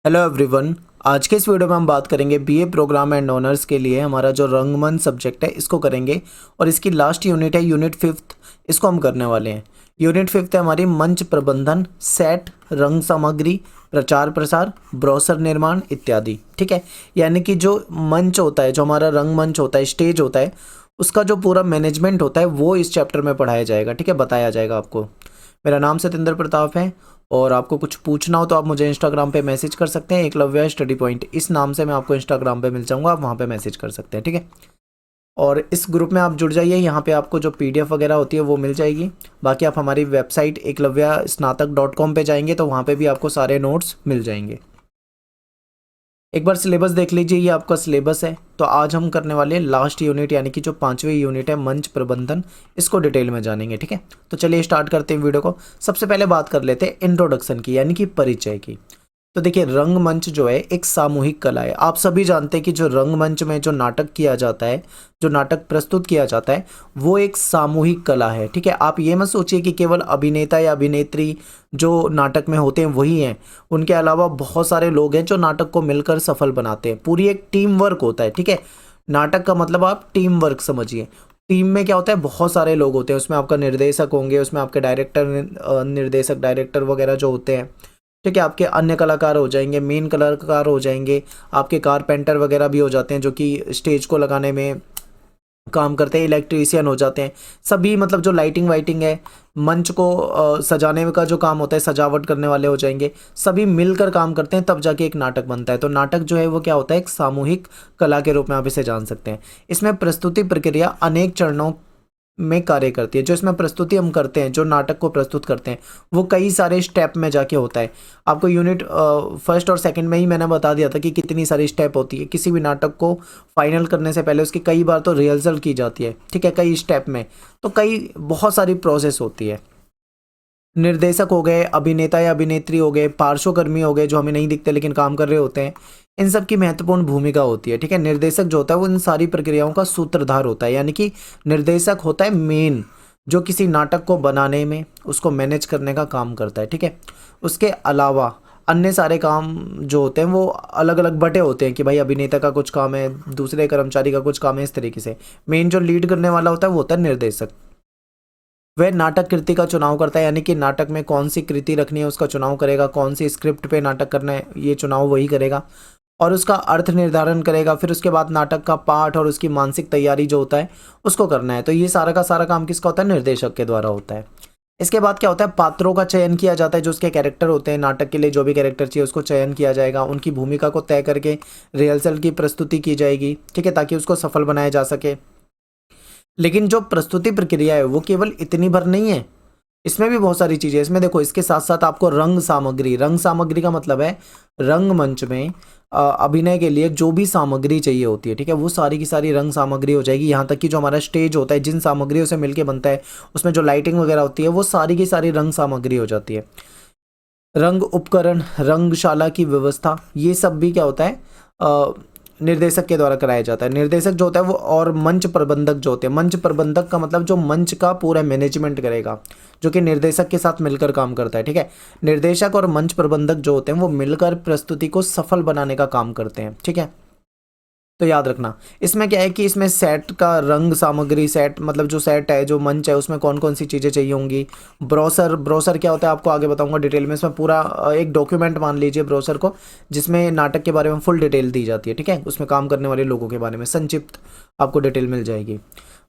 Hello everyone. आज के इस वीडियो में हम बात करेंगे बीए प्रोग्राम एंड ऑनर्स के लिए हमारा जो रंगमंच सब्जेक्ट है इसको करेंगे और इसकी लास्ट यूनिट है यूनिट 5th। इसको हम करने वाले हैं। यूनिट 5th है हमारी मंच प्रबंधन, सेट, रंग सामग्री, प्रचार प्रसार, ब्रोशर निर्माण इत्यादि। ठीक है, यानी कि जो मंच होता है, जो हमारा रंगमंच होता है, स्टेज होता है, उसका जो पूरा मैनेजमेंट होता है वो इस चैप्टर में पढ़ाया जाएगा। ठीक है, बताया जाएगा आपको। मेरा नाम सतेंद्र प्रताप है और आपको कुछ पूछना हो तो आप मुझे इंस्टाग्राम पे मैसेज कर सकते हैं। एकलव्य स्टडी पॉइंट इस नाम से मैं आपको इंस्टाग्राम पे मिल जाऊंगा, आप वहाँ पे मैसेज कर सकते हैं। ठीक है, और इस ग्रुप में आप जुड़ जाइए। यहाँ पे आपको जो पीडीएफ वगैरह होती है वो मिल जाएगी। बाकी आप हमारी वेबसाइट eklavya-snatak.com पे जाएंगे तो वहाँ पे भी आपको सारे नोट्स मिल जाएंगे। एक बार सिलेबस देख लीजिए, ये आपका सिलेबस है। तो आज हम करने वाले हैं लास्ट यूनिट, यानी कि जो 5वीं यूनिट है मंच प्रबंधन, इसको डिटेल में जानेंगे। ठीक है, तो चलिए स्टार्ट करते हैं वीडियो को। सबसे पहले बात कर लेते हैं इंट्रोडक्शन की, यानी कि परिचय की। तो देखिए, रंगमंच जो है एक सामूहिक कला है। आप सभी जानते हैं कि जो रंगमंच में जो नाटक किया जाता है, जो नाटक प्रस्तुत किया जाता है, वो एक सामूहिक कला है। ठीक है, आप ये मत सोचिए कि केवल अभिनेता या अभिनेत्री जो नाटक में होते हैं वही हैं। उनके अलावा बहुत सारे लोग हैं जो नाटक को मिलकर सफल बनाते हैं। पूरी एक टीम वर्क होता है। ठीक है, नाटक का मतलब आप टीम वर्क समझिए। टीम में क्या होता है, बहुत सारे लोग होते हैं। उसमें आपका निर्देशक होंगे, उसमें आपके डायरेक्टर, निर्देशक, डायरेक्टर वगैरह जो होते हैं। ठीक है, आपके अन्य कलाकार हो जाएंगे, मेन कलाकार हो जाएंगे, आपके कारपेंटर वगैरह भी हो जाते हैं जो कि स्टेज को लगाने में काम करते हैं, इलेक्ट्रीशियन हो जाते हैं। सभी मतलब जो लाइटिंग वाइटिंग है, मंच को सजाने का जो काम होता है, सजावट करने वाले हो जाएंगे। सभी मिलकर काम करते हैं, तब जाके एक नाटक बनता है। तो नाटक जो है वो क्या होता है, एक सामूहिक कला के रूप में आप इसे जान सकते हैं। इसमें प्रस्तुति प्रक्रिया अनेक चरणों में कार्य करती है। जो इसमें प्रस्तुति हम करते हैं, जो नाटक को प्रस्तुत करते हैं, वो कई सारे स्टेप में जाके होता है। आपको यूनिट फर्स्ट और सेकंड में ही मैंने बता दिया था कि कितनी सारी स्टेप होती है। किसी भी नाटक को फाइनल करने से पहले उसकी कई बार तो रिहर्सल की जाती है। ठीक है, कई स्टेप में, तो कई बहुत सारी प्रोसेस होती है। निर्देशक हो गए, अभिनेता या अभिनेत्री हो गए, पार्श्वकर्मी हो गए जो हमें नहीं दिखते लेकिन काम कर रहे होते हैं। इन सब की महत्वपूर्ण भूमिका होती है। ठीक है, निर्देशक जो होता है वो इन सारी प्रक्रियाओं का सूत्रधार होता है, यानी कि निर्देशक होता है मेन, जो किसी नाटक को बनाने में, उसको मैनेज करने का काम करता है। ठीक है, उसके अलावा अन्य सारे काम जो होते हैं वो अलग अलग बटे होते हैं कि भाई अभिनेता का कुछ काम है, दूसरे कर्मचारी का कुछ काम है। इस तरीके से मेन जो लीड करने वाला होता है वो होता है निर्देशक। वह नाटक कृति का चुनाव करता है, यानी कि नाटक में कौन सी कृति रखनी है उसका चुनाव करेगा, कौन सी स्क्रिप्ट पे नाटक करना है ये चुनाव वही करेगा, और उसका अर्थ निर्धारण करेगा। फिर उसके बाद नाटक का पाठ और उसकी मानसिक तैयारी जो होता है उसको करना है। तो ये सारा का सारा काम किसका होता है, निर्देशक के द्वारा होता है। इसके बाद क्या होता है, पात्रों का चयन किया जाता है। जो उसके कैरेक्टर होते हैं, नाटक के लिए जो भी कैरेक्टर चाहिए उसको चयन किया जाएगा। उनकी भूमिका को तय करके रिहर्सल की प्रस्तुति की जाएगी। ठीक है, ताकि उसको सफल बनाया जा सके। लेकिन जो प्रस्तुति प्रक्रिया है वो केवल इतनी भर नहीं है, इसमें भी बहुत सारी चीज़ें। इसमें देखो, इसके साथ साथ आपको रंग सामग्री, रंग सामग्री का मतलब है रंगमंच में अभिनय के लिए जो भी सामग्री चाहिए होती है। ठीक है, वो सारी की सारी रंग सामग्री हो जाएगी। यहाँ तक कि जो हमारा स्टेज होता है, जिन सामग्रियों से मिलके बनता है, उसमें जो लाइटिंग वगैरह होती है वो सारी की सारी रंग सामग्री हो जाती है। रंग उपकरण, रंगशाला की व्यवस्था, ये सब भी क्या होता है, निर्देशक के द्वारा कराया जाता है। निर्देशक जो होता है वो, और मंच प्रबंधक जो होते हैं, मंच प्रबंधक का मतलब जो मंच का पूरा मैनेजमेंट करेगा, जो कि निर्देशक के साथ मिलकर काम करता है। ठीक है, निर्देशक और मंच प्रबंधक जो होते हैं वो मिलकर प्रस्तुति को सफल बनाने का काम करते हैं। ठीक है, तो याद रखना, इसमें क्या है कि इसमें सेट का रंग सामग्री, सेट मतलब जो सेट है, जो मंच है, उसमें कौन कौन सी चीज़ें चाहिए होंगी। ब्रोशर, ब्रोशर क्या होता है आपको आगे बताऊंगा डिटेल में। इसमें पूरा एक डॉक्यूमेंट मान लीजिए ब्रोशर को, जिसमें नाटक के बारे में फुल डिटेल दी जाती है। ठीक है, उसमें काम करने वाले लोगों के बारे में संक्षिप्त आपको डिटेल मिल जाएगी।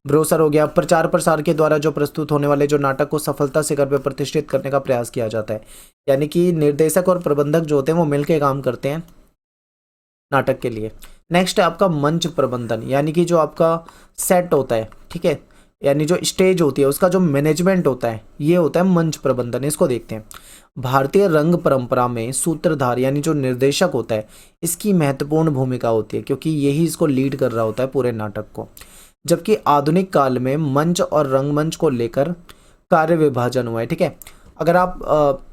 ब्रोशर हो गया। प्रचार प्रसार के द्वारा जो प्रस्तुत होने वाले जो नाटक को सफलता शिखर पर प्रतिष्ठित करने का प्रयास किया जाता है, यानी कि निर्देशक और प्रबंधक जो होते हैं वो मिलकर काम करते हैं नाटक के लिए। नेक्स्ट है आपका मंच प्रबंधन, यानी कि जो आपका सेट होता है, ठीक है, यानी जो स्टेज होती है उसका जो मैनेजमेंट होता है, ये होता है मंच प्रबंधन। इसको देखते हैं। भारतीय रंग परंपरा में सूत्रधार यानी जो निर्देशक होता है, इसकी महत्वपूर्ण भूमिका होती है, क्योंकि यही इसको लीड कर रहा होता है पूरे नाटक को। जबकि आधुनिक काल में मंच और रंगमंच को लेकर कार्य विभाजन हुआ है। ठीक है, अगर आप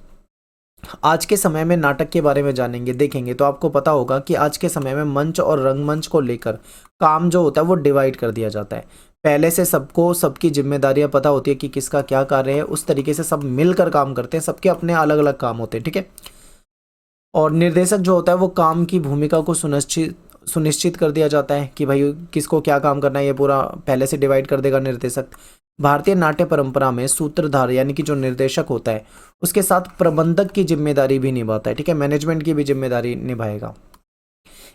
आज के समय में नाटक के बारे में जानेंगे, देखेंगे, तो आपको पता होगा कि आज के समय में मंच और रंगमंच को लेकर काम जो होता है वो डिवाइड कर दिया जाता है। पहले से सबको सबकी जिम्मेदारियां पता होती है कि किसका क्या कार्य है, उस तरीके से सब मिलकर काम करते हैं। सबके अपने अलग अलग काम होते हैं। ठीक है, और निर्देशक जो होता है वो काम की भूमिका को सुनिश्चित सुनिश्चित कर दिया जाता है कि भाई किसको क्या काम करना है, ये पूरा पहले से डिवाइड कर देगा निर्देशक। भारतीय नाट्य परंपरा में सूत्रधार यानी कि जो निर्देशक होता है उसके साथ प्रबंधक की जिम्मेदारी भी निभाता है, ठीक है, मैनेजमेंट की भी जिम्मेदारी निभाएगा।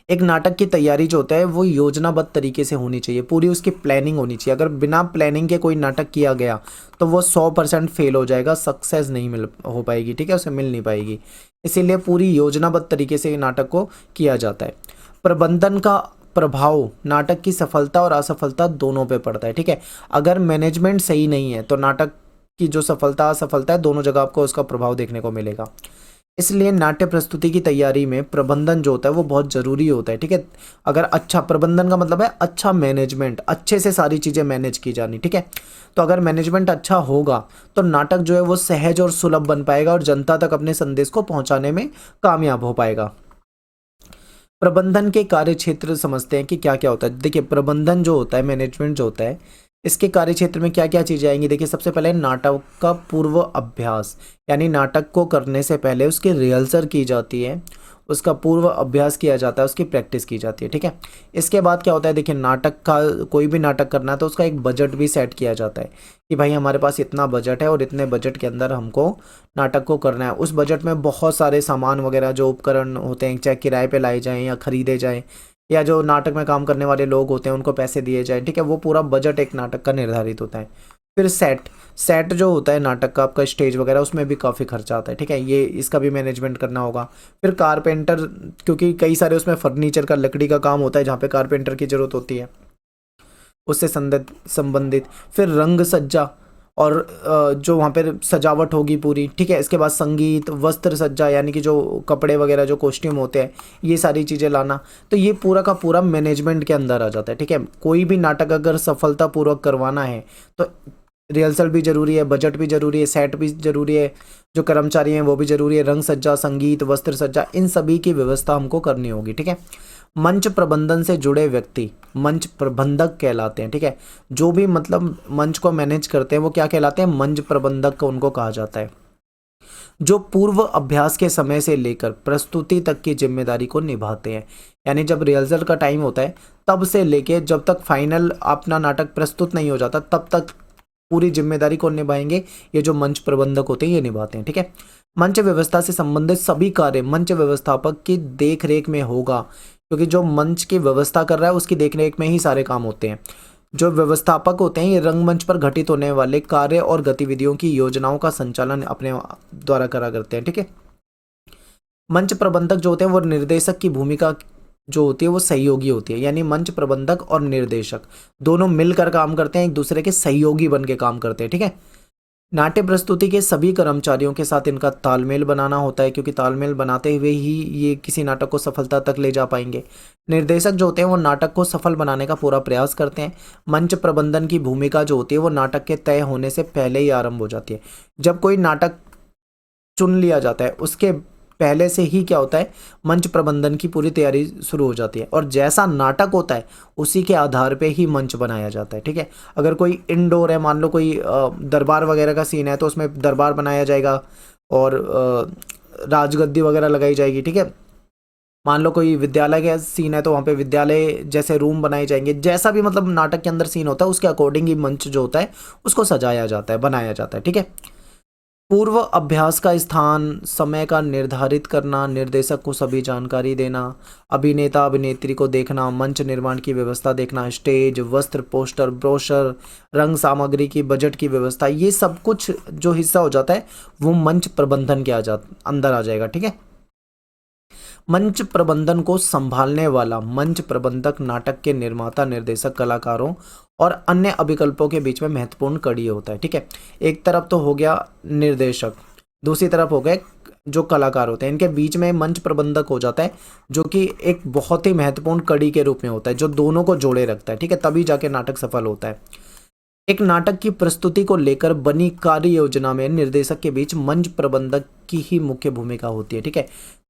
एक नाटक की तैयारी जो होता है वो योजनाबद्ध तरीके से होनी चाहिए, पूरी उसकी प्लानिंग होनी चाहिए। अगर बिना प्लानिंग के कोई नाटक किया गया तो वो 100% फेल हो जाएगा, सक्सेस नहीं मिल हो पाएगी, ठीक है, उसे मिल नहीं पाएगी। इसीलिए पूरी योजनाबद्ध तरीके से नाटक को किया जाता है। प्रबंधन का प्रभाव नाटक की सफलता और असफलता दोनों पे पड़ता है, ठीक है। अगर मैनेजमेंट सही नहीं है तो नाटक की जो सफलता असफलता है दोनों जगह आपको उसका प्रभाव देखने को मिलेगा। इसलिए नाट्य प्रस्तुति की तैयारी में प्रबंधन जो होता है वो बहुत ज़रूरी होता है, ठीक है। अगर अच्छा प्रबंधन का मतलब है अच्छा मैनेजमेंट, अच्छे से सारी चीज़ें मैनेज की जानी, ठीक है। तो अगर मैनेजमेंट अच्छा होगा तो नाटक जो है वो सहज और सुलभ बन पाएगा और जनता तक अपने संदेश को पहुंचाने में कामयाब हो पाएगा। प्रबंधन के कार्य क्षेत्र समझते हैं कि क्या क्या होता है। देखिए प्रबंधन जो होता है, मैनेजमेंट जो होता है, इसके कार्य क्षेत्र में क्या क्या चीज़ें आएंगी। देखिए सबसे पहले नाटक का पूर्व अभ्यास, यानी नाटक को करने से पहले उसकी रिहर्सल की जाती है, उसका पूर्व अभ्यास किया जाता है, उसकी प्रैक्टिस की जाती है, ठीक है। इसके बाद क्या होता है, देखिए नाटक का कोई भी नाटक करना है तो उसका एक बजट भी सेट किया जाता है कि भाई हमारे पास इतना बजट है और इतने बजट के अंदर हमको नाटक को करना है। उस बजट में बहुत सारे सामान वगैरह जो उपकरण होते हैं, चाहे किराए पे लाए जाएं या खरीदे जाएं, या जो नाटक में काम करने वाले लोग होते हैं उनको पैसे दिए जाएं, ठीक है। वो पूरा बजट एक नाटक का निर्धारित होता है। फिर सेट सेट जो होता है नाटक का, आपका स्टेज वगैरह, उसमें भी काफ़ी खर्चा आता है, ठीक है, ये इसका भी मैनेजमेंट करना होगा। फिर कारपेंटर, क्योंकि कई सारे उसमें फर्नीचर का, लकड़ी का काम होता है जहाँ पे कारपेंटर की ज़रूरत होती है, उससे संबंधित। फिर रंग सज्जा और जो वहाँ पर सजावट होगी पूरी, ठीक है। इसके बाद संगीत, वस्त्र सज्जा यानी कि जो कपड़े वगैरह, जो कॉस्ट्यूम होते हैं, ये सारी चीज़ें लाना, तो ये पूरा का पूरा मैनेजमेंट के अंदर आ जाता है, ठीक है। कोई भी नाटक अगर सफलतापूर्वक करवाना है तो रिहर्सल भी जरूरी है, बजट भी जरूरी है, सेट भी जरूरी है, जो कर्मचारी हैं वो भी जरूरी है, रंग सज्जा, संगीत, वस्त्र सज्जा, इन सभी की व्यवस्था हमको करनी होगी, ठीक है। मंच प्रबंधन से जुड़े व्यक्ति मंच प्रबंधक कहलाते हैं, ठीक है। जो भी मतलब मंच को मैनेज करते हैं वो क्या कहलाते हैं, मंच प्रबंधक को उनको कहा जाता है। जो पूर्व अभ्यास के समय से लेकर प्रस्तुति तक की जिम्मेदारी को निभाते हैं, यानी जब रिहर्सल का टाइम होता है तब से लेके जब तक फाइनल अपना नाटक प्रस्तुत नहीं हो जाता तब तक पूरी जिम्मेदारी कौन निभाएंगे, ये जो मंच प्रबंधक होते हैं ये निभाते हैं, ठीक है। मंच व्यवस्था से संबंधित सभी कार्य मंच व्यवस्थापक की देख रेख में होगा, क्योंकि जो मंच की व्यवस्था कर रहा है उसकी देख रेख में ही सारे काम होते हैं। जो व्यवस्थापक होते हैं ये रंगमंच पर घटित होने वाले कार्य और गतिविधियों की योजनाओं का संचालन अपने द्वारा करा करते हैं, ठीक है। मंच प्रबंधक जो होते हैं वो निर्देशक की भूमिका जो होती है वो सहयोगी होती है, यानी मंच प्रबंधक और निर्देशक दोनों मिलकर काम करते हैं, एक दूसरे के सहयोगी बन के काम करते हैं, ठीक है। नाट्य प्रस्तुति के सभी कर्मचारियों के साथ इनका तालमेल बनाना होता है, क्योंकि तालमेल बनाते हुए ही ये किसी नाटक को सफलता तक ले जा पाएंगे। निर्देशक जो होते हैं वो नाटक को सफल बनाने का पूरा प्रयास करते हैं। मंच प्रबंधन की भूमिका जो होती है वो नाटक के तय होने से पहले ही आरंभ हो जाती है। जब कोई नाटक चुन लिया जाता है उसके पहले से ही क्या होता है, मंच प्रबंधन की पूरी तैयारी शुरू हो जाती है, और जैसा नाटक होता है उसी के आधार पे ही मंच बनाया जाता है, ठीक है। अगर कोई इंडोर है, मान लो कोई दरबार वगैरह का सीन है तो उसमें दरबार बनाया जाएगा और राजगद्दी वगैरह लगाई जाएगी, ठीक है। मान लो कोई विद्यालय का सीन है तो वहाँ पे विद्यालय जैसे रूम बनाए जाएंगे। जैसा भी मतलब नाटक के अंदर सीन होता है उसके अकॉर्डिंग ही मंच जो होता है उसको सजाया जाता है, बनाया जाता है, ठीक है। पूर्व अभ्यास का स्थान, समय का निर्धारित करना, निर्देशक को सभी जानकारी देना, अभिनेता अभिनेत्री को देखना, मंच निर्माण की व्यवस्था देखना, स्टेज, वस्त्र, पोस्टर, ब्रोशर, रंग सामग्री की, बजट की व्यवस्था, ये सब कुछ जो हिस्सा हो जाता है वो मंच प्रबंधन के अंदर आ जाएगा, ठीक है। मंच प्रबंधन को संभालने वाला मंच प्रबंधक नाटक के निर्माता, निर्देशक, कलाकारों और अन्य अभिकल्पों के बीच में महत्वपूर्ण कड़ी होता है, ठीक है। एक तरफ तो हो गया निर्देशक, दूसरी तरफ हो गए जो कलाकार होते हैं, इनके बीच में मंच प्रबंधक हो जाता है जो कि एक बहुत ही महत्वपूर्ण कड़ी के रूप में होता है, जो दोनों को जोड़े रखता है, ठीक है, तभी जाके नाटक सफल होता है। एक नाटक की प्रस्तुति को लेकर बनी कार्य योजना में निर्देशक के बीच मंच प्रबंधक की ही मुख्य भूमिका होती है, ठीक है।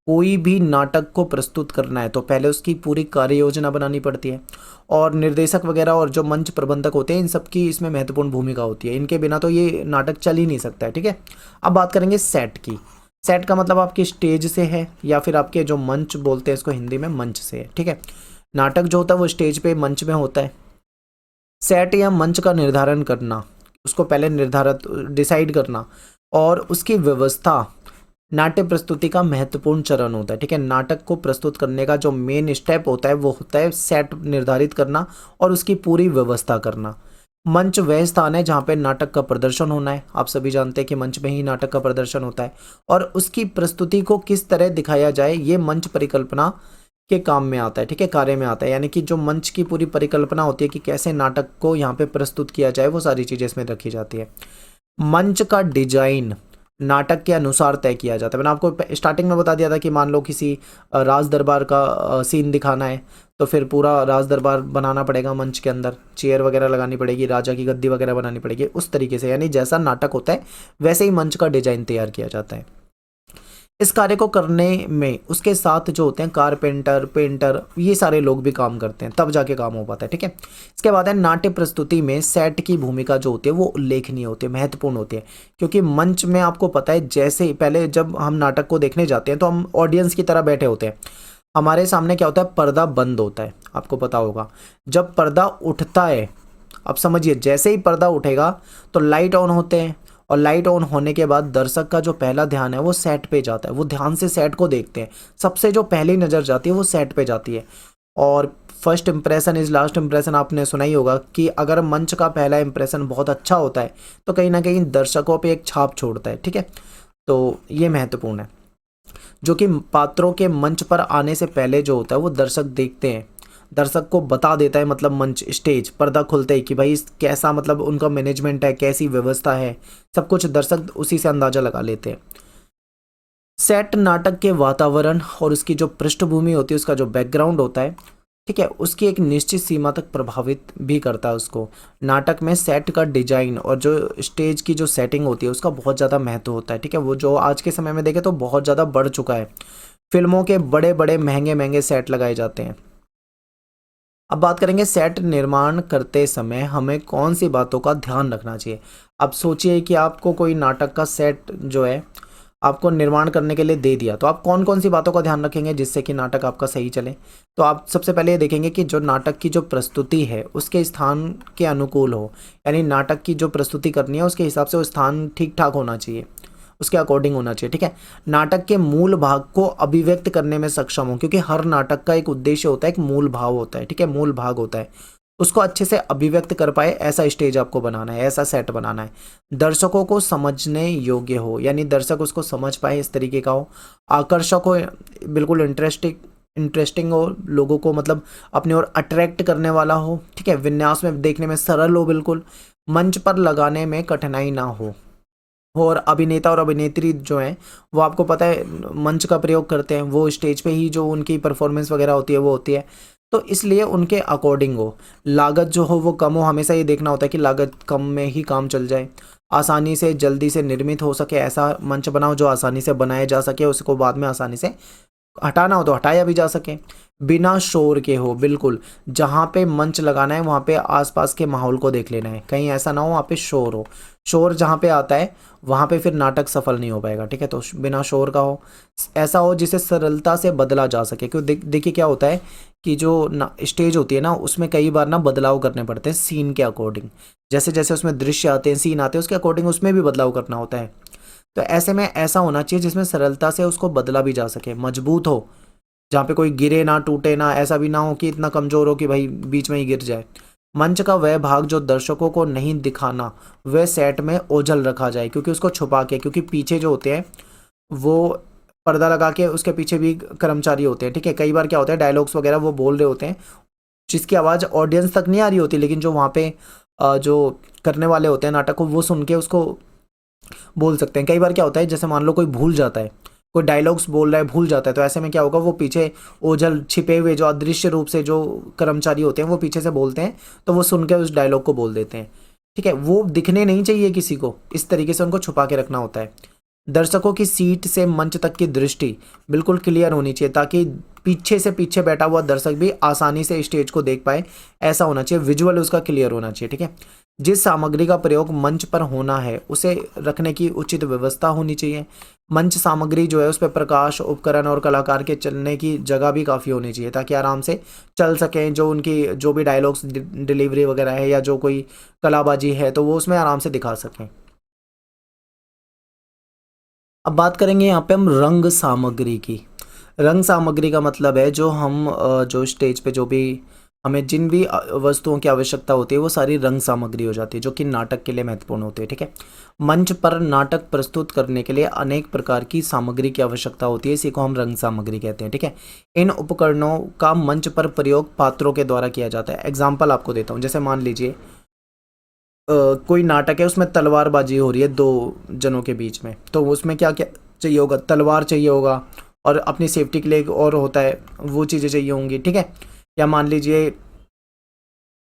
कोई भी नाटक को प्रस्तुत करना है तो पहले उसकी पूरी कार्य योजना बनानी पड़ती है, और निर्देशक वगैरह और जो मंच प्रबंधक होते हैं इन सब की इसमें महत्वपूर्ण भूमिका होती है। इनके बिना तो ये नाटक चल ही नहीं सकता है, ठीक है। अब बात करेंगे सेट की। सेट का मतलब आपके स्टेज से है या फिर आपके जो मंच बोलते हैं इसको हिंदी में मंच से है, ठीक है। नाटक जो होता है वो स्टेज पे मंच में होता है। सेट या मंच का निर्धारण करना, उसको पहले निर्धारित डिसाइड करना और उसकी व्यवस्था नाट्य प्रस्तुति का महत्वपूर्ण चरण होता है, ठीक है। नाटक को प्रस्तुत करने का जो मेन स्टेप होता है वो होता है सेट निर्धारित करना और उसकी पूरी व्यवस्था करना। मंच वह स्थान है जहाँ पे नाटक का प्रदर्शन होना है। आप सभी जानते हैं कि मंच में ही नाटक का प्रदर्शन होता है और उसकी प्रस्तुति को किस तरह दिखाया जाए ये मंच परिकल्पना के काम में आता है, ठीक है, कार्य में आता है। यानी कि जो मंच की पूरी परिकल्पना होती है कि कैसे नाटक को यहाँ पे प्रस्तुत किया जाए वो सारी चीज़ें इसमें रखी जाती है। मंच का डिजाइन नाटक के अनुसार तय किया जाता है। मैंने आपको स्टार्टिंग में बता दिया था कि मान लो किसी राज दरबार का सीन दिखाना है तो फिर पूरा राज दरबार बनाना पड़ेगा, मंच के अंदर चेयर वगैरह लगानी पड़ेगी, राजा की गद्दी वगैरह बनानी पड़ेगी, उस तरीके से। यानी जैसा नाटक होता है वैसे ही मंच का डिजाइन तैयार किया जाता है। इस कार्य को करने में उसके साथ जो होते हैं कारपेंटर, पेंटर, ये सारे लोग भी काम करते हैं, तब जाके काम हो पाता है, ठीक है। इसके बाद है नाट्य प्रस्तुति में सेट की भूमिका जो होती है वो उल्लेखनीय होती है, महत्वपूर्ण होती है। क्योंकि मंच में आपको पता है जैसे ही पहले जब हम नाटक को देखने जाते हैं तो हम ऑडियंस की तरह बैठे होते हैं। हमारे सामने क्या होता है, पर्दा बंद होता है, आपको पता होगा। जब पर्दा उठता है, अब समझिए जैसे ही पर्दा उठेगा तो लाइट ऑन होते हैं और लाइट ऑन होने के बाद दर्शक का जो पहला ध्यान है वो सेट पे जाता है। वो ध्यान से सेट को देखते हैं, सबसे जो पहली नज़र जाती है वो सेट पे जाती है। और first impression is last impression, आपने सुना ही होगा कि अगर मंच का पहला इंप्रेशन बहुत अच्छा होता है तो कहीं ना कहीं दर्शकों पे एक छाप छोड़ता है, ठीक है। तो ये महत्वपूर्ण है। जो कि पात्रों के मंच पर आने से पहले जो होता है वो दर्शक देखते हैं, दर्शक को बता देता है, मतलब मंच स्टेज पर्दा खुलते ही कि भाई कैसा मतलब उनका मैनेजमेंट है, कैसी व्यवस्था है, सब कुछ दर्शक उसी से अंदाजा लगा लेते हैं। सेट नाटक के वातावरण और उसकी जो पृष्ठभूमि होती है, उसका जो बैकग्राउंड होता है, ठीक है, उसकी एक निश्चित सीमा तक प्रभावित भी करता है उसको। नाटक में सेट का डिजाइन और जो स्टेज की जो सेटिंग होती है उसका बहुत ज़्यादा महत्व होता है, ठीक है। वो जो आज के समय में देखे तो बहुत ज़्यादा बढ़ चुका है। फिल्मों के बड़े बड़े महंगे महंगे सेट लगाए जाते हैं। अब बात करेंगे सेट निर्माण करते समय हमें कौन सी बातों का ध्यान रखना चाहिए। अब सोचिए कि आपको कोई नाटक का सेट जो है आपको निर्माण करने के लिए दे दिया, तो आप कौन कौन सी बातों का ध्यान रखेंगे जिससे कि नाटक आपका सही चले। तो आप सबसे पहले ये देखेंगे कि जो नाटक की जो प्रस्तुति है उसके स्थान के अनुकूल हो, यानी नाटक की जो प्रस्तुति करनी है उसके हिसाब से वो स्थान ठीक ठाक होना चाहिए, उसके अकॉर्डिंग होना चाहिए, ठीक है। नाटक के मूल भाग को अभिव्यक्त करने में सक्षम हो, क्योंकि हर नाटक का एक उद्देश्य होता है, एक मूल भाव होता है, ठीक है, मूल भाग होता है, उसको अच्छे से अभिव्यक्त कर पाए ऐसा स्टेज आपको बनाना है, ऐसा सेट बनाना है। दर्शकों को समझने योग्य हो, यानी दर्शक उसको समझ पाए इस तरीके का हो। आकर्षक हो, बिल्कुल इंटरेस्टिंग हो, लोगों को मतलब अपनी ओर अट्रैक्ट करने वाला हो, ठीक है। विन्यास में देखने में सरल हो, बिल्कुल मंच पर लगाने में कठिनाई ना हो। और अभिनेता और अभिनेत्री जो हैं वो आपको पता है मंच का प्रयोग करते हैं, वो स्टेज पे ही जो उनकी परफॉर्मेंस वगैरह होती है वो होती है, तो इसलिए उनके अकॉर्डिंग हो। लागत जो हो वो कम हो, हमेशा ये देखना होता है कि लागत कम में ही काम चल जाए। आसानी से जल्दी से निर्मित हो सके ऐसा मंच बनाओ जो आसानी से बनाया जा सके, उसको बाद में आसानी से हटाना हो तो हटाया भी जा सके। बिना शोर के हो, बिल्कुल जहाँ पे मंच लगाना है वहाँ पे आसपास के माहौल को देख लेना है, कहीं ऐसा ना हो वहाँ पे शोर हो। शोर जहाँ पे आता है वहाँ पे फिर नाटक सफल नहीं हो पाएगा, ठीक है। तो बिना शोर का हो, ऐसा हो जिसे सरलता से बदला जा सके। क्यों देखिए क्या होता है कि जो स्टेज होती है ना उसमें कई बार ना बदलाव करने पड़ते हैं सीन के अकॉर्डिंग, जैसे जैसे उसमें दृश्य आते हैं, सीन आते हैं, उसके अकॉर्डिंग उसमें भी बदलाव करना होता है। तो ऐसे में ऐसा होना चाहिए जिसमें सरलता से उसको बदला भी जा सके, मजबूत हो, जहाँ पे कोई गिरे ना, टूटे ना, ऐसा भी ना हो कि इतना कमज़ोर हो कि भाई बीच में ही गिर जाए। मंच का वह भाग जो दर्शकों को नहीं दिखाना वह सेट में ओझल रखा जाए, क्योंकि उसको छुपा के, क्योंकि पीछे जो होते हैं वो पर्दा लगा के उसके पीछे भी कर्मचारी होते हैं, ठीक है। कई बार क्या होता है डायलॉग्स वगैरह वो बोल रहे होते हैं जिसकी आवाज़ ऑडियंस तक नहीं आ रही होती, लेकिन जो वहाँ पे जो करने वाले होते हैं नाटक को वो सुन के उसको बोल सकते हैं। कई बार क्या होता है जैसे मान लो कोई भूल जाता है, कोई डायलॉग्स बोल रहा है भूल जाता है, तो ऐसे में क्या होगा वो पीछे ओझल छिपे हुए जो अदृश्य रूप से जो कर्मचारी होते हैं वो पीछे से बोलते हैं, तो वो सुन के उस डायलॉग को बोल देते हैं, ठीक है। वो दिखने नहीं चाहिए किसी को, इस तरीके से उनको छुपा के रखना होता है। दर्शकों की सीट से मंच तक की दृष्टि बिल्कुल क्लियर होनी चाहिए ताकि पीछे से पीछे बैठा हुआ दर्शक भी आसानी से स्टेज को देख पाए, ऐसा होना चाहिए, विजुअल उसका क्लियर होना चाहिए, ठीक है। जिस सामग्री का प्रयोग मंच पर होना है उसे रखने की उचित व्यवस्था होनी चाहिए। मंच सामग्री जो है उस पर प्रकाश, उपकरण और कलाकार के चलने की जगह भी काफ़ी होनी चाहिए ताकि आराम से चल सकें। जो उनकी जो भी डायलॉग्स डिलीवरी वगैरह है या जो कोई कलाबाजी है तो वो उसमें आराम से दिखा सकें। अब बात करेंगे यहाँ पे हम रंग सामग्री की। रंग सामग्री का मतलब है जो हम जो स्टेज पे जो भी हमें जिन भी वस्तुओं की आवश्यकता होती है वो सारी रंग सामग्री हो जाती है जो कि नाटक के लिए महत्वपूर्ण होती है। ठीक है, मंच पर नाटक प्रस्तुत करने के लिए अनेक प्रकार की सामग्री की आवश्यकता होती है, इसी को हम रंग सामग्री कहते हैं। ठीक है, इन उपकरणों का मंच पर प्रयोग पात्रों के द्वारा किया जाता है। एग्जाम्पल आपको देता हूँ, जैसे मान लीजिए कोई नाटक है, उसमें तलवारबाजी हो रही है दो जनों के बीच में, तो उसमें क्या क्या चाहिए होगा, तलवार चाहिए होगा और अपनी सेफ्टी के लिए एक और होता है वो चीज़ें चाहिए होंगी। ठीक है, या मान लीजिए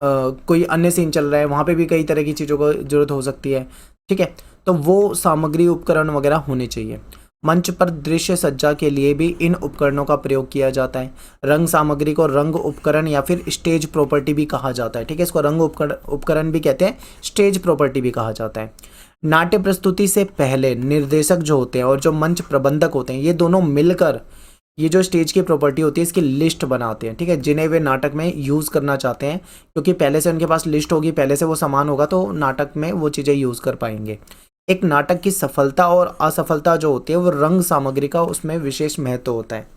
कोई अन्य सीन चल रहा है, वहाँ पे भी कई तरह की चीज़ों को ज़रूरत हो सकती है। ठीक है, तो वो सामग्री उपकरण वगैरह होने चाहिए। मंच पर दृश्य सज्जा के लिए भी इन उपकरणों का प्रयोग किया जाता है। रंग सामग्री को रंग उपकरण या फिर स्टेज प्रॉपर्टी भी कहा जाता है। ठीक है, इसको रंग उपकरण भी कहते हैं, स्टेज प्रॉपर्टी भी कहा जाता है। नाट्य प्रस्तुति से पहले निर्देशक जो होते हैं और जो मंच प्रबंधक होते हैं, ये दोनों मिलकर ये जो स्टेज की प्रॉपर्टी होती है इसकी लिस्ट बनाते हैं। ठीक है, जिन्हें वे नाटक में यूज़ करना चाहते हैं, क्योंकि पहले से उनके पास लिस्ट होगी, पहले से वो सामान होगा तो नाटक में वो चीज़ें यूज़ कर पाएंगे। एक नाटक की सफलता और असफलता जो होती है वो रंग सामग्री का उसमें विशेष महत्व होता है।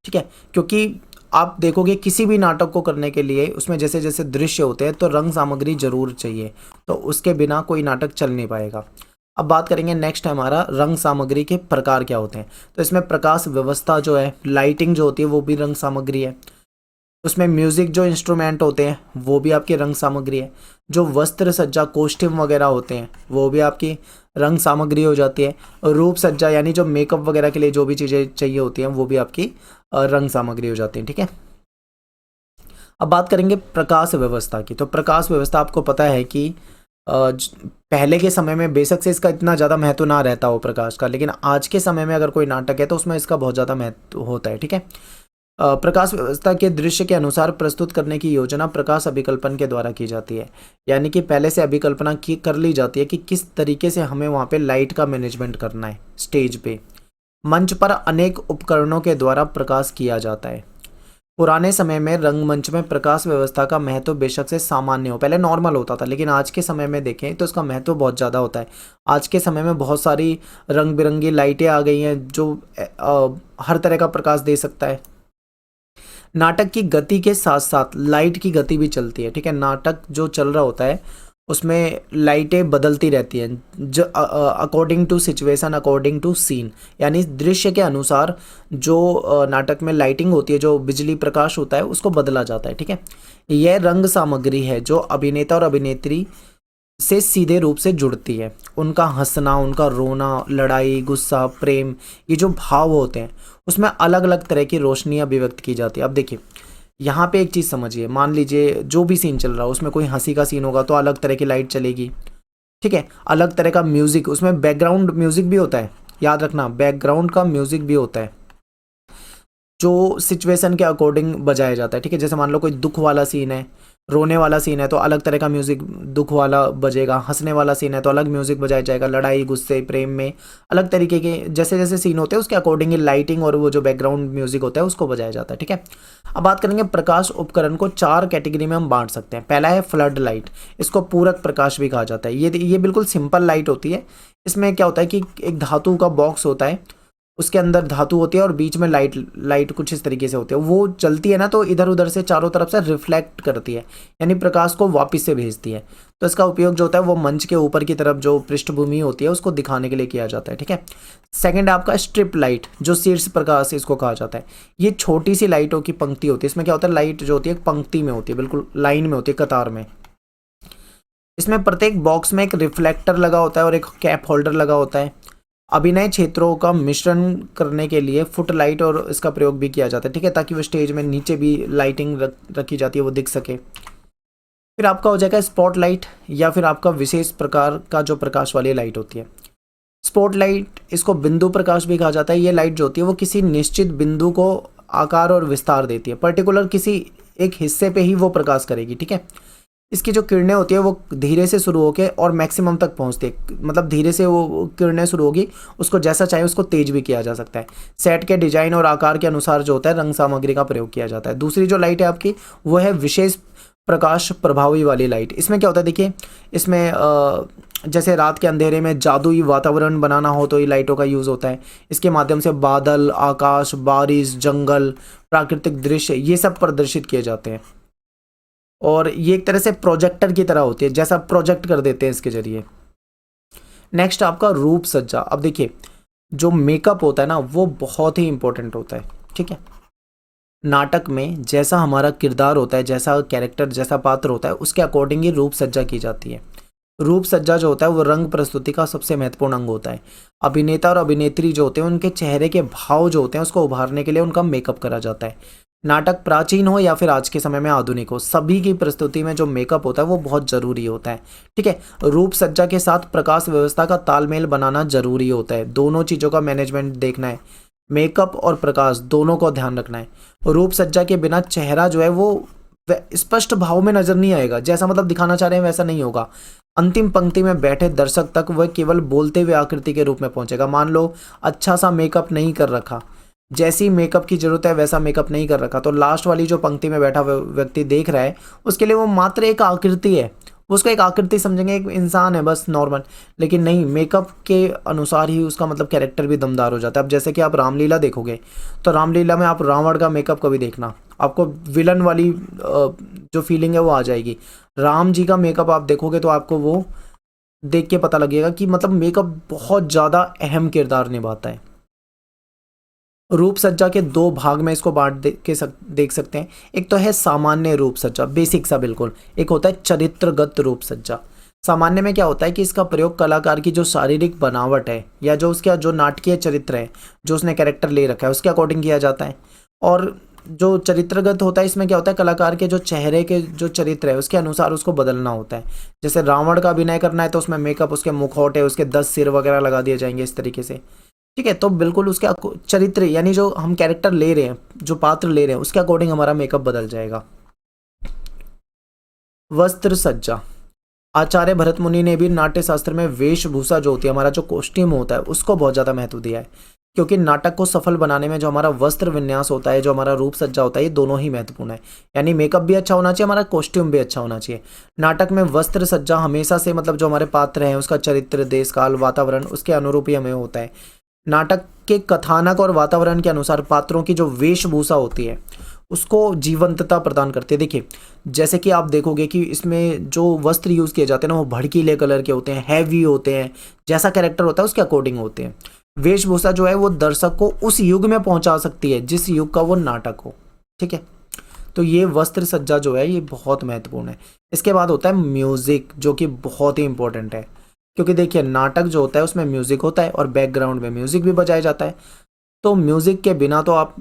ठीक है, क्योंकि आप देखोगे किसी भी नाटक को करने के लिए उसमें जैसे जैसे दृश्य होते हैं तो रंग सामग्री जरूर चाहिए, तो उसके बिना कोई नाटक चल नहीं पाएगा। अब बात करेंगे नेक्स्ट है हमारा रंग सामग्री के प्रकार क्या होते हैं। तो इसमें प्रकाश व्यवस्था जो है, लाइटिंग जो होती है वो भी रंग सामग्री है। उसमें म्यूजिक जो इंस्ट्रूमेंट होते हैं वो भी आपकी रंग सामग्री है। जो वस्त्र सज्जा, कॉस्ट्यूम वगैरह होते हैं वो भी आपकी रंग सामग्री हो जाती है। रूप सज्जा यानी जो मेकअप वगैरह के लिए जो भी चीज़ें चाहिए होती हैं वो भी आपकी रंग सामग्री हो जाती है। ठीक है, अब बात करेंगे प्रकाश व्यवस्था की। तो प्रकाश व्यवस्था आपको पता है कि पहले के समय में बेशक से इसका इतना ज़्यादा महत्व ना रहता हो प्रकाश का, लेकिन आज के समय में अगर कोई नाटक है तो उसमें इसका बहुत ज़्यादा महत्व होता है। ठीक है, प्रकाश व्यवस्था के दृश्य के अनुसार प्रस्तुत करने की योजना प्रकाश अभिकल्पन के द्वारा की जाती है। यानी कि पहले से अभिकल्पना की कर ली जाती है कि किस तरीके से हमें वहाँ पे लाइट का मैनेजमेंट करना है स्टेज पे। मंच पर अनेक उपकरणों के द्वारा प्रकाश किया जाता है। पुराने समय में रंगमंच में प्रकाश व्यवस्था का महत्व बेशक से सामान्य हो, पहले नॉर्मल होता था, लेकिन आज के समय में देखें तो इसका महत्व बहुत ज़्यादा होता है। आज के समय में बहुत सारी रंग बिरंगी लाइटें आ गई हैं जो हर तरह का प्रकाश दे सकता है। नाटक की गति के साथ साथ लाइट की गति भी चलती है। ठीक है, नाटक जो चल रहा होता है उसमें लाइटें बदलती रहती हैं जो according to situation, according to scene, यानी दृश्य के अनुसार जो नाटक में लाइटिंग होती है, जो बिजली प्रकाश होता है उसको बदला जाता है। ठीक है, यह रंग सामग्री है जो अभिनेता और अभिनेत्री से सीधे रूप से जुड़ती है। उनका हंसना, उनका रोना, लड़ाई, गुस्सा, प्रेम, ये जो भाव होते हैं उसमें अलग अलग तरह की रोशनी अभिव्यक्त की जाती है। अब देखिए यहाँ पे एक चीज़ समझिए, मान लीजिए जो भी सीन चल रहा है उसमें कोई हंसी का सीन होगा तो अलग तरह की लाइट चलेगी। ठीक है, अलग तरह का म्यूज़िक, उसमें बैकग्राउंड म्यूज़िक भी होता है, याद रखना बैकग्राउंड का म्यूज़िक भी होता है जो सिचुएशन के अकॉर्डिंग बजाया जाता है। ठीक है, जैसे मान लो कोई दुख वाला सीन है, रोने वाला सीन है तो अलग तरह का म्यूज़िक दुख वाला बजेगा, हंसने वाला सीन है तो अलग म्यूज़िक बजाया जाएगा, लड़ाई, गुस्से, प्रेम में अलग तरीके के जैसे जैसे सीन होते हैं उसके अकॉर्डिंग लाइटिंग और वो जो बैकग्राउंड म्यूज़िक होता है उसको बजाया जाता है। ठीक है, अब बात करेंगे प्रकाश उपकरण को 4 कैटेगरी में हम बांट सकते हैं। पहला है फ्लड लाइट, इसको पूरक प्रकाश भी कहा जाता है। ये बिल्कुल सिंपल लाइट होती है। इसमें क्या होता है कि एक धातु का बॉक्स होता है, उसके अंदर धातु होती है और बीच में लाइट कुछ इस तरीके से होती है, वो चलती है ना तो इधर उधर से चारों तरफ से रिफ्लेक्ट करती है, यानी प्रकाश को वापस से भेजती है। तो इसका उपयोग जो होता है वो मंच के ऊपर की तरफ जो पृष्ठभूमि होती है उसको दिखाने के लिए किया जाता है। ठीक है, सेकंड है आपका स्ट्रिप लाइट, जो शीर्ष प्रकाश इसको कहा जाता है। ये छोटी सी लाइटों की पंक्ति होती है। इसमें क्या होता है, लाइट जो होती है पंक्ति में होती है, बिल्कुल लाइन में होती है, कतार में। इसमें प्रत्येक बॉक्स में एक रिफ्लेक्टर लगा होता है और एक कैप होल्डर लगा होता है। अभिनय क्षेत्रों का मिश्रण करने के लिए फुट लाइट और इसका प्रयोग भी किया जाता है। ठीक है, ताकि वो स्टेज में नीचे भी लाइटिंग रखी जाती है वो दिख सके। फिर आपका हो जाएगा स्पॉट लाइट, या फिर आपका विशेष प्रकार का जो प्रकाश वाली लाइट होती है। स्पॉट लाइट, इसको बिंदु प्रकाश भी कहा जाता है। ये लाइट जो होती है वो किसी निश्चित बिंदु को आकार और विस्तार देती है, पर्टिकुलर किसी एक हिस्से पे ही वो प्रकाश करेगी। ठीक है, इसकी जो किरणें होती है वो धीरे से शुरू होकर और मैक्सिमम तक पहुंचती है, मतलब धीरे से वो किरणें शुरू होगी, उसको जैसा चाहे उसको तेज भी किया जा सकता है। सेट के डिजाइन और आकार के अनुसार जो होता है रंग सामग्री का प्रयोग किया जाता है। दूसरी जो लाइट है आपकी वो है विशेष प्रकाश प्रभावी वाली लाइट। इसमें क्या होता है देखिए, इसमें जैसे रात के अंधेरे में जादुई वातावरण बनाना हो तो ये लाइटों का यूज़ होता है। इसके माध्यम से बादल, आकाश, बारिश, जंगल, प्राकृतिक दृश्य ये सब प्रदर्शित किए जाते हैं। और ये एक तरह से प्रोजेक्टर की तरह होती है, जैसा प्रोजेक्ट कर देते हैं इसके जरिए। नेक्स्ट आपका रूप सज्जा। अब देखिए जो मेकअप होता है ना वो बहुत ही इंपॉर्टेंट होता है, ठीक है। नाटक में जैसा हमारा किरदार होता है, जैसा कैरेक्टर, जैसा पात्र होता है, उसके अकॉर्डिंग ही रूप सज्जा की जाती है। रूप सज्जा जो होता है वो रंग प्रस्तुति का सबसे महत्वपूर्ण अंग होता है। अभिनेता और अभिनेत्री जो होते हैं उनके चेहरे के भाव जो होते हैं उसको उभारने के लिए उनका मेकअप करा जाता है। नाटक प्राचीन हो या फिर आज के समय में आधुनिक हो, सभी की प्रस्तुति में जो मेकअप होता है वो बहुत जरूरी होता है, ठीक है। रूप सज्जा के साथ प्रकाश व्यवस्था का तालमेल बनाना जरूरी होता है। दोनों चीज़ों का मैनेजमेंट देखना है, मेकअप और प्रकाश दोनों को ध्यान रखना है। रूप सज्जा के बिना चेहरा जो है वो स्पष्ट भाव में नजर नहीं आएगा, जैसा मतलब दिखाना चाह रहे हैं वैसा नहीं होगा। अंतिम पंक्ति में बैठे दर्शक तक वह केवल बोलते हुए आकृति के रूप में पहुंचेगा। मान लो अच्छा सा मेकअप नहीं कर रखा, जैसी मेकअप की जरूरत है वैसा मेकअप नहीं कर रखा, तो लास्ट वाली जो पंक्ति में बैठा व्यक्ति देख रहा है उसके लिए वो मात्र एक आकृति है, वो उसको एक आकृति समझेंगे, एक इंसान है बस नॉर्मल। लेकिन नहीं, मेकअप के अनुसार ही उसका मतलब कैरेक्टर भी दमदार हो जाता है। अब जैसे कि आप रामलीला देखोगे तो रामलीला में आप रावण का मेकअप कभी देखना, आपको विलन वाली जो फीलिंग है वो आ जाएगी। राम जी का मेकअप आप देखोगे तो आपको वो देख के पता लगेगा कि मतलब मेकअप बहुत ज़्यादा अहम किरदार निभाता है। रूप सज्जा के दो भाग में इसको देख सकते हैं। एक तो है सामान्य रूप सज्जा, बेसिक सा बिल्कुल। एक होता है चरित्रगत रूप सज्जा। सामान्य में क्या होता है कि इसका प्रयोग कलाकार की जो शारीरिक बनावट है या जो उसका जो नाटकीय चरित्र है, जो उसने कैरेक्टर ले रखा है, उसके अकॉर्डिंग किया जाता है। और जो चरित्रगत होता है इसमें क्या होता है, कलाकार के जो चेहरे के जो चरित्र है उसके अनुसार उसको बदलना होता है। जैसे रावण का अभिनय करना है तो उसमें मेकअप, उसके मुखौटे, उसके 10 सिर वगैरह लगा दिए जाएंगे इस तरीके से, ठीक है। तो बिल्कुल उसके चरित्र यानी जो हम कैरेक्टर ले रहे हैं, जो पात्र ले रहे हैं, उसके अकॉर्डिंग हमारा मेकअप बदल जाएगा। वस्त्र सज्जा। आचार्य भरत मुनि ने भी नाट्य शास्त्र में वेशभूषा जो होती है, हमारा जो कॉस्ट्यूम होता है, उसको बहुत ज़्यादा महत्व दिया है। क्योंकि नाटक को सफल बनाने में जो हमारा वस्त्र विन्यास होता है, जो हमारा रूप सज्जा होता है, ये दोनों ही महत्वपूर्ण है। यानी मेकअप भी अच्छा होना चाहिए, हमारा कॉस्ट्यूम भी अच्छा होना चाहिए। नाटक में वस्त्र सज्जा हमेशा से मतलब जो हमारे पात्र हैं उसका चरित्र, देश काल, वातावरण, उसके अनुरूप ही हमें होता है। नाटक के कथानक और वातावरण के अनुसार पात्रों की जो वेशभूषा होती है उसको जीवंतता प्रदान करती है। देखिए जैसे कि आप देखोगे कि इसमें जो वस्त्र यूज़ किए जाते हैं ना वो भड़कीले कलर के होते हैं, हैवी होते हैं, जैसा कैरेक्टर होता है उसके अकॉर्डिंग होते हैं। वेशभूषा जो है वो दर्शक को उस युग में पहुंचा सकती है जिस युग का वो नाटक हो, ठीक है। तो ये वस्त्र सज्जा जो है ये बहुत महत्वपूर्ण है। इसके बाद होता है म्यूजिक, जो कि बहुत ही इंपॉर्टेंट है। क्योंकि देखिए नाटक जो होता है उसमें म्यूजिक होता है और बैकग्राउंड में म्यूजिक भी बजाया जाता है। तो म्यूजिक के बिना तो आप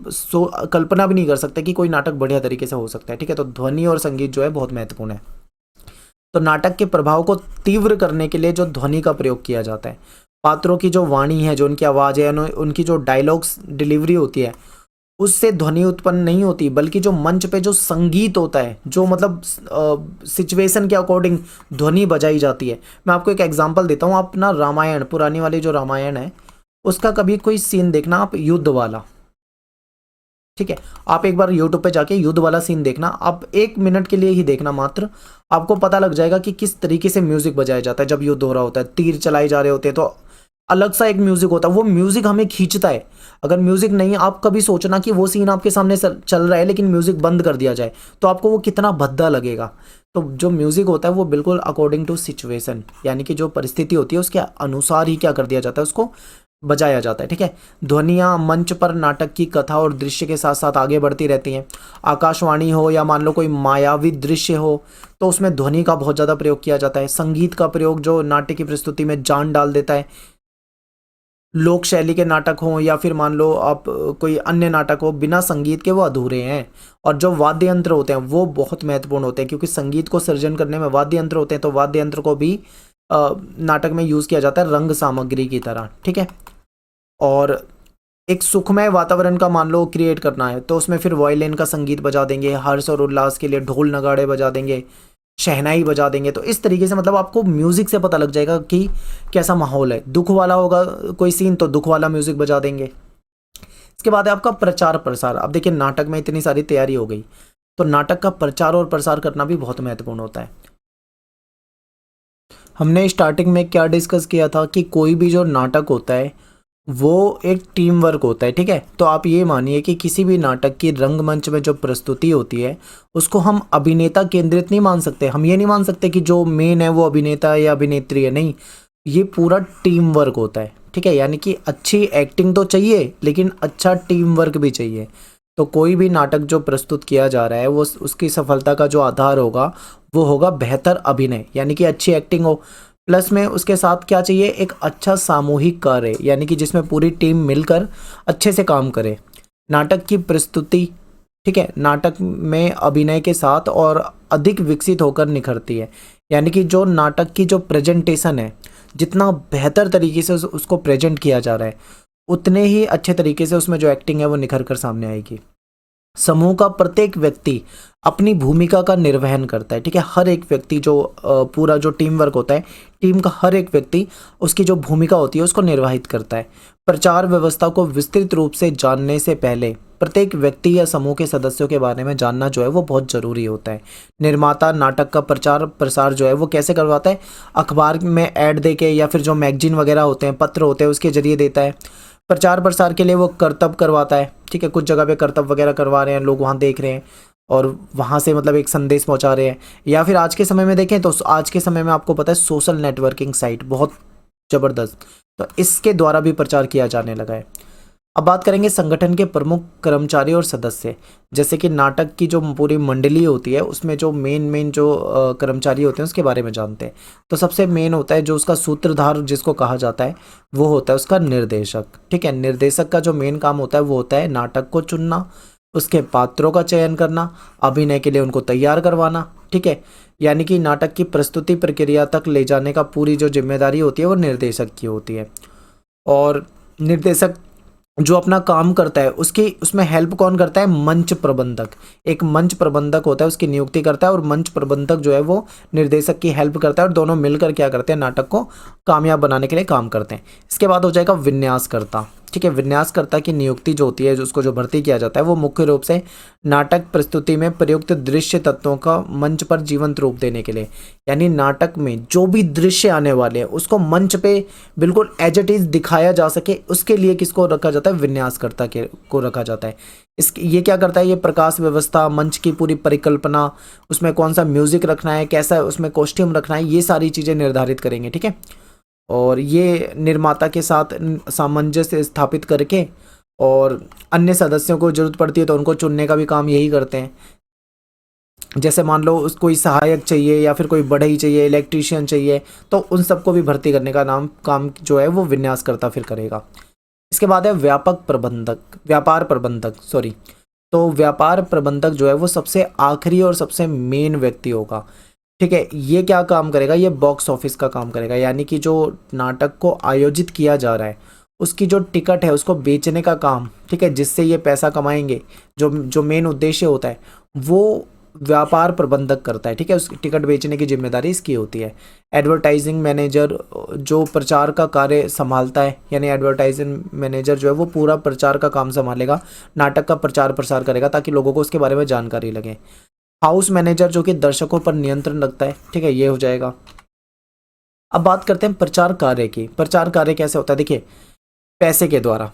कल्पना भी नहीं कर सकते कि कोई नाटक बढ़िया तरीके से हो सकता है, ठीक है। तो ध्वनि और संगीत जो है बहुत महत्वपूर्ण है। तो नाटक के प्रभाव को तीव्र करने के लिए जो ध्वनि का प्रयोग किया जाता है, पात्रों की जो वाणी है, जो उनकी आवाज़ है, उनकी जो डायलॉग्स डिलीवरी होती है, उससे ध्वनि उत्पन्न नहीं होती, बल्कि जो मंच पे जो संगीत होता है, जो मतलब सिचुएशन के अकॉर्डिंग ध्वनि बजाई जाती है। मैं आपको एक एग्जांपल देता हूँ। आप ना रामायण, पुरानी वाली जो रामायण है उसका कभी कोई सीन देखना आप, युद्ध वाला, ठीक है। आप एक बार यूट्यूब पे जाके युद्ध वाला सीन देखना, आप 1 मिनट के लिए ही देखना मात्र, आपको पता लग जाएगा कि किस तरीके से म्यूजिक बजाया जाता है। जब युद्ध हो रहा होता है, तीर चलाए जा रहे होते हैं, तो अलग सा एक म्यूजिक होता है, वो म्यूजिक हमें खींचता है। अगर म्यूजिक नहीं, आप कभी सोचना कि वो सीन आपके सामने चल रहा है लेकिन म्यूजिक बंद कर दिया जाए तो आपको वो कितना भद्दा लगेगा। तो जो म्यूजिक होता है वो बिल्कुल अकॉर्डिंग टू सिचुएशन, यानी कि जो परिस्थिति होती है उसके अनुसार ही क्या कर दिया जाता है, उसको बजाया जाता है, ठीक है। ध्वनियाँ मंच पर नाटक की कथा और दृश्य के साथ साथ आगे बढ़ती रहती हैं। आकाशवाणी हो या मान लो कोई मायावी दृश्य हो तो उसमें ध्वनि का बहुत ज़्यादा प्रयोग किया जाता है। संगीत का प्रयोग जो नाट्य की प्रस्तुति में जान डाल देता है। लोक शैली के नाटक हों या फिर मान लो आप कोई अन्य नाटक हो, बिना संगीत के वो अधूरे हैं। और जो वाद्य यंत्र होते हैं वो बहुत महत्वपूर्ण होते हैं, क्योंकि संगीत को सृजन करने में वाद्य यंत्र होते हैं, तो वाद्य यंत्र को भी नाटक में यूज़ किया जाता है रंग सामग्री की तरह, ठीक है। और एक सुखमय वातावरण का मान लो क्रिएट करना है तो उसमें फिर वायलिन का संगीत बजा देंगे, हर्ष और उल्लास के लिए ढोल नगाड़े बजा देंगे, शहनाई बजा देंगे। तो इस तरीके से मतलब आपको म्यूज़िक से पता लग जाएगा कि कैसा माहौल है। दुख वाला होगा कोई सीन तो दुख वाला म्यूज़िक बजा देंगे। इसके बाद है आपका प्रचार प्रसार। अब देखिए नाटक में इतनी सारी तैयारी हो गई, तो नाटक का प्रचार और प्रसार करना भी बहुत महत्वपूर्ण होता है। हमने स्टार्टिंग में क्या डिस्कस किया था कि कोई भी जो नाटक होता है वो एक टीम वर्क होता है, ठीक है। तो आप ये मानिए कि किसी भी नाटक की रंगमंच में जो प्रस्तुति होती है उसको हम अभिनेता केंद्रित नहीं मान सकते। हम ये नहीं मान सकते कि जो मेन है वो अभिनेता है या अभिनेत्री है, नहीं, ये पूरा टीम वर्क होता है, ठीक है। यानी कि अच्छी एक्टिंग तो चाहिए लेकिन अच्छा टीम वर्क भी चाहिए। तो कोई भी नाटक जो प्रस्तुत किया जा रहा है वो उसकी सफलता का जो आधार होगा वो होगा बेहतर अभिनय, यानी कि अच्छी एक्टिंग हो, प्लस में उसके साथ क्या चाहिए, एक अच्छा सामूहिक कार्य, यानी कि जिसमें पूरी टीम मिलकर अच्छे से काम करे। नाटक की प्रस्तुति, ठीक है, नाटक में अभिनय के साथ और अधिक विकसित होकर निखरती है। यानी कि जो नाटक की जो प्रेजेंटेशन है, जितना बेहतर तरीके से उसको प्रेजेंट किया जा रहा है उतने ही अच्छे तरीके से उसमें जो एक्टिंग है वो निखर कर सामने आएगी। समूह का प्रत्येक व्यक्ति अपनी भूमिका का निर्वहन करता है, ठीक है। हर एक व्यक्ति जो पूरा जो टीम वर्क होता है, टीम का हर एक व्यक्ति उसकी जो भूमिका होती है उसको निर्वाहित करता है। प्रचार व्यवस्था को विस्तृत रूप से जानने से पहले प्रत्येक व्यक्ति या समूह के सदस्यों के बारे में जानना जो है वो बहुत ज़रूरी होता है। निर्माता नाटक का प्रचार प्रसार जो है वो कैसे करवाता है, अखबार में ऐड दे के या फिर जो मैगजीन वगैरह होते हैं, पत्र होते हैं, उसके जरिए देता है। प्रचार प्रसार के लिए वो करतब करवाता है, ठीक है। कुछ जगह पे करतब वगैरह करवा रहे हैं, लोग वहाँ देख रहे हैं और वहाँ से मतलब एक संदेश पहुँचा रहे हैं। या फिर आज के समय में देखें तो आज के समय में आपको पता है सोशल नेटवर्किंग साइट बहुत ज़बरदस्त, तो इसके द्वारा भी प्रचार किया जाने लगा है। अब बात करेंगे संगठन के प्रमुख कर्मचारी और सदस्य। जैसे कि नाटक की जो पूरी मंडली होती है उसमें जो मेन जो कर्मचारी होते हैं उसके बारे में जानते हैं। तो सबसे मेन होता है जो उसका सूत्रधार जिसको कहा जाता है वो होता है उसका निर्देशक, ठीक है। निर्देशक का जो मेन काम होता है वो होता है नाटक को चुनना, उसके पात्रों का चयन करना, अभिनय के लिए उनको तैयार करवाना, ठीक है। यानी कि नाटक की प्रस्तुति प्रक्रिया तक ले जाने का पूरी जो जिम्मेदारी होती है वो निर्देशक की होती है। और निर्देशक जो अपना काम करता है उसकी उसमें हेल्प कौन करता है, मंच प्रबंधक। एक मंच प्रबंधक होता है, उसकी नियुक्ति करता है और मंच प्रबंधक जो है वो निर्देशक की हेल्प करता है और दोनों मिलकर क्या करते हैं, नाटक को कामयाब बनाने के लिए काम करते हैं। इसके बाद हो जाएगा विन्यासकर्ता, ठीक है। विन्यासकर्ता की नियुक्ति जो होती है, जो उसको जो भर्ती किया जाता है वो मुख्य रूप से नाटक प्रस्तुति में प्रयुक्त दृश्य तत्वों का मंच पर जीवंत रूप देने के लिए, यानी नाटक में जो भी दृश्य आने वाले हैं उसको मंच पे बिल्कुल एज इट इज दिखाया जा सके, उसके लिए किसको रखा जाता है, विन्यासकर्ता के को रखा जाता है। इस ये क्या करता है, ये प्रकाश व्यवस्था, मंच की पूरी परिकल्पना, उसमें कौन सा म्यूजिक रखना है, कैसा उसमें कॉस्ट्यूम रखना है, ये सारी चीज़ें निर्धारित करेंगे, ठीक है। और ये निर्माता के साथ सामंजस्य स्थापित करके और अन्य सदस्यों को जरूरत पड़ती है तो उनको चुनने का भी काम यही करते हैं। जैसे मान लो कोई सहायक चाहिए या फिर कोई बढ़ई चाहिए, इलेक्ट्रीशियन चाहिए, तो उन सबको भी भर्ती करने का काम जो है वो विन्यासकर्ता फिर करेगा। इसके बाद है व्यापार प्रबंधक सॉरी। तो व्यापार प्रबंधक जो है वो सबसे आखिरी और सबसे मेन व्यक्ति होगा, ठीक है। ये क्या काम करेगा, ये बॉक्स ऑफिस का काम करेगा, यानी कि जो नाटक को आयोजित किया जा रहा है उसकी जो टिकट है उसको बेचने का काम, ठीक है, जिससे ये पैसा कमाएंगे, जो मेन उद्देश्य होता है वो व्यापार प्रबंधक करता है, ठीक है। उस टिकट बेचने की जिम्मेदारी इसकी होती है। एडवर्टाइजिंग मैनेजर जो प्रचार का कार्य संभालता है, यानी एडवर्टाइजिंग मैनेजर जो है वो पूरा प्रचार का काम संभालेगा, नाटक का प्रचार प्रसार करेगा ताकि लोगों को उसके बारे में जानकारी लगे। हाउस मैनेजर जो कि दर्शकों पर नियंत्रण रखता है, ठीक है, ये हो जाएगा। अब बात करते हैं प्रचार कार्य की। प्रचार कार्य कैसे होता है, देखिए, पैसे के द्वारा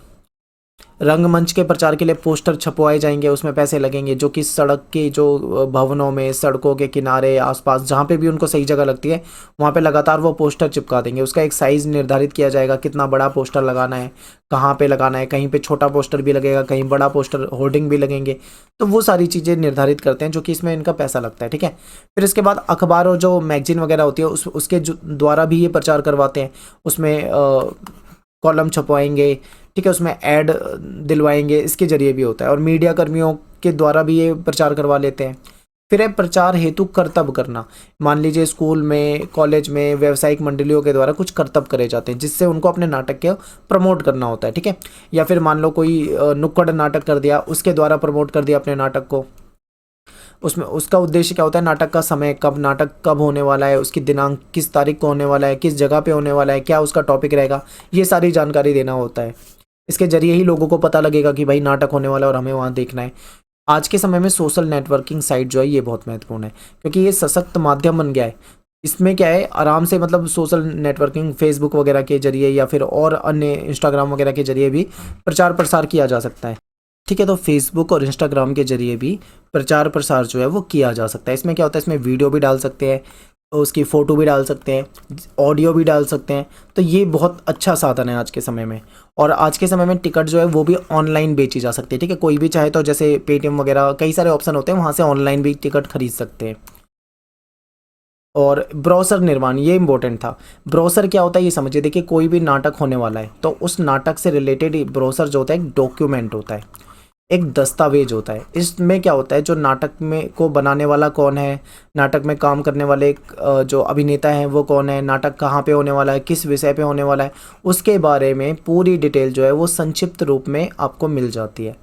रंगमंच के प्रचार के लिए पोस्टर छपवाए जाएंगे, उसमें पैसे लगेंगे, जो कि सड़क के जो भवनों में, सड़कों के किनारे, आसपास जहाँ पे भी उनको सही जगह लगती है वहाँ पे लगातार वो पोस्टर चिपका देंगे। उसका एक साइज़ निर्धारित किया जाएगा, कितना बड़ा पोस्टर लगाना है, कहाँ पे लगाना है, कहीं पे छोटा पोस्टर भी लगेगा, कहीं बड़ा पोस्टर होर्डिंग भी लगेंगे। तो वो सारी चीज़ें निर्धारित करते हैं जो कि इसमें इनका पैसा लगता है, ठीक है। फिर इसके बाद अखबार और जो मैगजीन वगैरह होती है उसके द्वारा भी ये प्रचार करवाते हैं। उसमें कॉलम छपवाएंगे, ठीक है, उसमें ऐड दिलवाएंगे, इसके जरिए भी होता है। और मीडिया कर्मियों के द्वारा भी ये प्रचार करवा लेते हैं। फिर है प्रचार हेतु कर्तव्य करना। मान लीजिए स्कूल में, कॉलेज में, व्यावसायिक मंडलियों के द्वारा कुछ कर्तव्य करे जाते हैं जिससे उनको अपने नाटक के प्रमोट करना होता है, ठीक है। या फिर मान लो कोई नुक्कड़ नाटक कर दिया, उसके द्वारा प्रमोट कर दिया अपने नाटक को। उसमें उसका उद्देश्य क्या होता है, नाटक का समय, कब नाटक कब होने वाला है, उसकी दिनांक किस तारीख को होने वाला है, किस जगह पे होने वाला है, क्या उसका टॉपिक रहेगा, ये सारी जानकारी देना होता है। इसके जरिए ही लोगों को पता लगेगा कि भाई नाटक होने वाला है और हमें वहाँ देखना है। आज के समय में सोशल नेटवर्किंग साइट जो है ये बहुत महत्वपूर्ण है, क्योंकि ये सशक्त माध्यम बन गया है। इसमें क्या है, आराम से मतलब सोशल नेटवर्किंग फेसबुक वगैरह के जरिए या फिर और अन्य इंस्टाग्राम वगैरह के जरिए भी प्रचार प्रसार किया जा सकता है। ठीक है, तो फेसबुक और इंस्टाग्राम के जरिए भी प्रचार प्रसार जो है वो किया जा सकता है। इसमें क्या होता है, इसमें वीडियो भी डाल सकते हैं, उसकी फ़ोटो भी डाल सकते हैं, ऑडियो भी डाल सकते हैं। तो ये बहुत अच्छा साधन है आज के समय में। और आज के समय में टिकट जो है वो भी ऑनलाइन बेची जा सकती है। ठीक है, कोई भी चाहे तो जैसे पेटीएम वगैरह कई सारे ऑप्शन होते हैं, वहाँ से ऑनलाइन भी टिकट खरीद सकते हैं। और ब्रोशर निर्माण, ये इंपॉर्टेंट था। ब्रोशर क्या होता है ये समझिए। देखिए, कोई भी नाटक होने वाला है तो उस नाटक से रिलेटेड ब्रोशर जो होता है एक डॉक्यूमेंट होता है, एक दस्तावेज होता है। इसमें क्या होता है, जो नाटक में को बनाने वाला कौन है, नाटक में काम करने वाले जो अभिनेता हैं वो कौन है, नाटक कहाँ पे होने वाला है, किस विषय पे होने वाला है, उसके बारे में पूरी डिटेल जो है वो संक्षिप्त रूप में आपको मिल जाती है।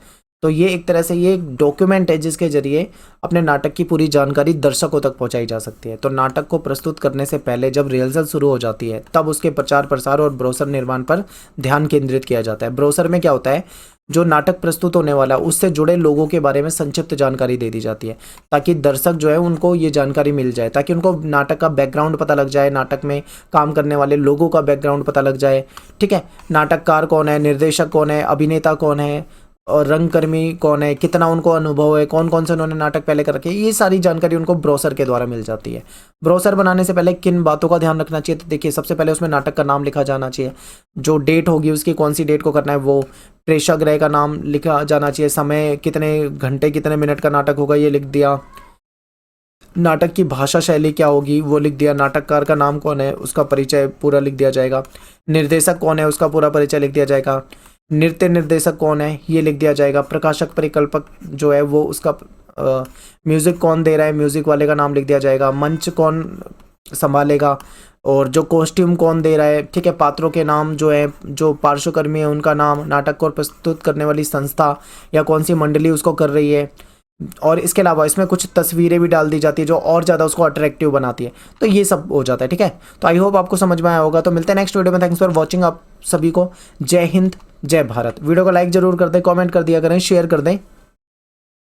तो ये एक तरह से ये एक डॉक्यूमेंट है जिसके जरिए अपने नाटक की पूरी जानकारी दर्शकों तक पहुंचाई जा सकती है। तो नाटक को प्रस्तुत करने से पहले जब रिहर्सल शुरू हो जाती है तब उसके प्रचार प्रसार और ब्रोशर निर्माण पर ध्यान केंद्रित किया जाता है। ब्रोशर में क्या होता है, जो नाटक प्रस्तुत होने वाला है उससे जुड़े लोगों के बारे में संक्षिप्त जानकारी दे दी जाती है, ताकि दर्शक जो है उनको ये जानकारी मिल जाए, ताकि उनको नाटक का बैकग्राउंड पता लग जाए, नाटक में काम करने वाले लोगों का बैकग्राउंड पता लग जाए। ठीक है, नाटककार कौन है, निर्देशक कौन है, अभिनेता कौन है और रंगकर्मी कौन है, कितना उनको अनुभव है, कौन कौन से उन्होंने नाटक पहले कर रखे, ये सारी जानकारी उनको ब्रोशर के द्वारा मिल जाती है। ब्रोशर बनाने से पहले किन बातों का ध्यान रखना चाहिए, तो देखिए सबसे पहले उसमें नाटक का नाम लिखा जाना चाहिए, जो डेट होगी उसकी कौन सी डेट को करना है वो, प्रेक्षागृह का नाम लिखा जाना चाहिए, समय कितने घंटे कितने मिनट का नाटक होगा ये लिख दिया, नाटक की भाषा शैली क्या होगी वो लिख दिया, नाटककार का नाम कौन है उसका परिचय पूरा लिख दिया जाएगा, निर्देशक कौन है उसका पूरा परिचय लिख दिया जाएगा, नृत्य निर्देशक कौन है ये लिख दिया जाएगा, प्रकाशक परिकल्पक जो है वो उसका म्यूज़िक कौन दे रहा है म्यूज़िक वाले का नाम लिख दिया जाएगा, मंच कौन संभालेगा और जो कॉस्ट्यूम कौन दे रहा है। ठीक है, पात्रों के नाम जो है, जो पार्श्वकर्मी है उनका नाम, नाटक को प्रस्तुत करने वाली संस्था या कौन सी मंडली उसको कर रही है, और इसके अलावा इसमें कुछ तस्वीरें भी डाल दी जाती है जो और ज़्यादा उसको अट्रैक्टिव बनाती है। तो ये सब हो जाता है। ठीक है, तो आई होप आपको समझ में आया होगा। तो मिलते हैं नेक्स्ट वीडियो में। Thanks for watching. आप सभी को जय हिंद, जय भारत। वीडियो को लाइक जरूर कर दें, कमेंट कर दिया करें, शेयर कर दें।